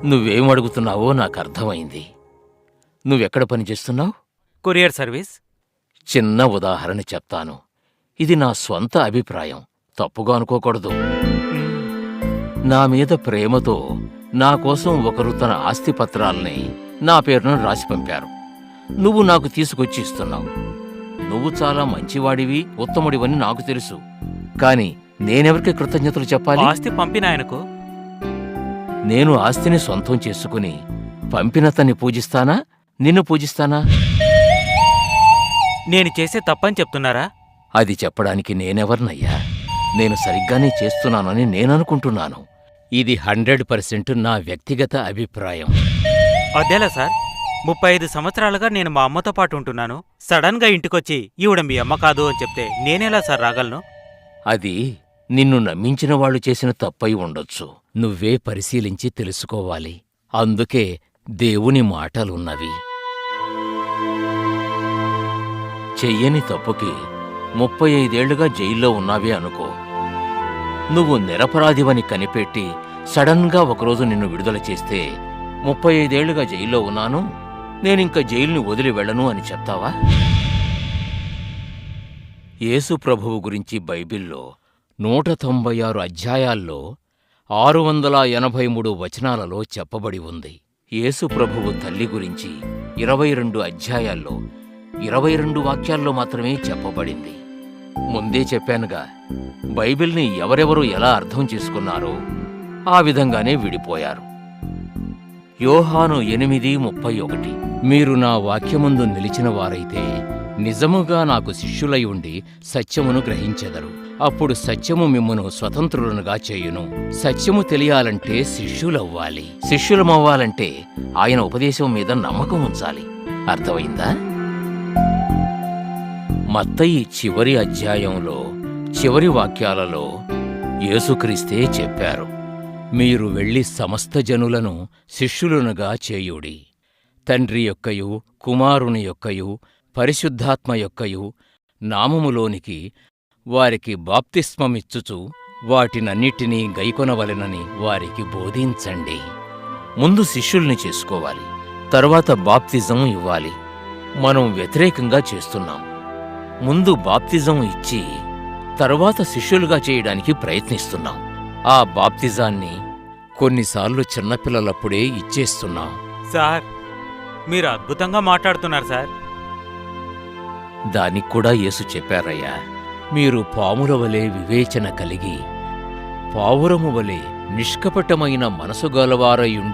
నువ్వేం అడుగుతున్నావో నాకర్థమైంది. నువ్వెక్కడ పనిచేస్తున్నావు? Courier service. చిన్న ఉదాహరణ చెప్తాను. ఇది నా స్వంత అభిప్రాయం, తప్పుగా అనుకోకూడదు. నా మీద ప్రేమతో నా కోసం ఒకరు తన ఆస్తిపత్రాల్ని నా పేరున రాసి పంపారు. నువ్వు నాకు తీసుకొచ్చి ఇస్తున్నావు. నువ్వు చాలా మంచివాడివి, ఉత్తముడివని నాకు తెలుసు. కాని నేనెవరికి కృతజ్ఞతలు చెప్పాలి? ఆస్తి పంపిన ఆయనకు. నేను ఆస్తిని సొంతం చేసుకుని పంపినతన్ని పూజిస్తానా, నిన్ను పూజిస్తానా? నేను చేసే తప్పని చెప్తున్నారా? అది చెప్పడానికి నేనెవర్నయ్యా? నేను సరిగ్గానే చేస్తున్నానని నేననుకుంటున్నాను. ఇది 100% నా వ్యక్తిగత అభిప్రాయం. అదేలా సార్, 35 సంవత్సరాలుగా నేను మా అమ్మతో పాటు ఉంటున్నాను. సడన్ గా ఇంటికొచ్చి ఈవిడ మీ అమ్మ కాదు అని చెప్తే నేనెలా సార్ రాగలను? అది నిన్ను నమ్మించిన వాళ్ళు చేసిన తప్పై ఉండొచ్చు. నువ్వే పరిశీలించి తెలుసుకోవాలి. అందుకే దేవుని మాటలున్నవి. చెయ్యని తప్పుకి 35 ఏళ్లుగా జైల్లో ఉన్నావే అనుకో. నువ్వు నిరపరాధివని కనిపెట్టి సడన్గా ఒకరోజు నిన్ను విడుదల చేస్తే 35 ఏళ్లుగా జైల్లో ఉన్నాను, నేనింక జైలుని వదిలి వెళ్ళను అని చెప్తావా? యేసు ప్రభువు గురించి బైబిల్లో 196 అధ్యాయాల్లో 683 వచనాలలో చెప్పబడి ఉంది. యేసు ప్రభువు తల్లి గురించి 22 అధ్యాయాల్లో 22 వాక్యాల్లో మాత్రమే చెప్పబడింది. ముందే చెప్పానుగా, బైబిల్ని ఎవరెవరు ఎలా అర్థం చేసుకున్నారో ఆ విధంగానే విడిపోయారు. యోహాను 8:31 మీరు నా వాక్యమందు నిలిచిన వారైతే నిజముగా నాకు శిష్యులై ఉండి సత్యమును గ్రహించెదరు. అప్పుడు సత్యము మిమ్మును స్వతంత్రులనుగా చేయును. సత్యము తెలియాలంటే శిష్యులవ్వాలి. శిష్యులమవ్వాలంటే ఆయన ఉపదేశం మీద నమ్మకం ఉంచాలి. అర్థమైందా? మత్తయి చివరి అధ్యాయంలో చివరి వాక్యాలలో యేసుక్రీస్తే చెప్పారు, మీరు వెళ్ళి సమస్త జనులను శిష్యులనుగా చేయుడి. తండ్రి యొక్కయు కుమారుని యొక్కయు పరిశుద్ధాత్మ యొక్కయు నామములోనికి వారికి బాప్తిస్మమిచ్చుచు వాటినన్నిటినీ గైకొనవలెనని వారికి బోధించండి. ముందు శిష్యుల్ని చేసుకోవాలి, తరువాత బాప్తిజం ఇవ్వాలి. మనం వ్యతిరేకంగా చేస్తున్నాం. ముందు బాప్తిజం ఇచ్చి తరువాత శిష్యులుగా చేయడానికి ప్రయత్నిస్తున్నాం. ఆ బాప్తిజాన్ని కొన్నిసార్లు చిన్నపిల్లలప్పుడే ఇచ్చేస్తున్నాం. సార్, మీరు అద్భుతంగా మాట్లాడుతున్నారు సార్. దానికి కూడా యేసు చెప్పారయ్యా, మీరు పాముల వలె వివేచన కలిగి పావురము వలె నిష్కపటమైన మనసు గలవారయుండు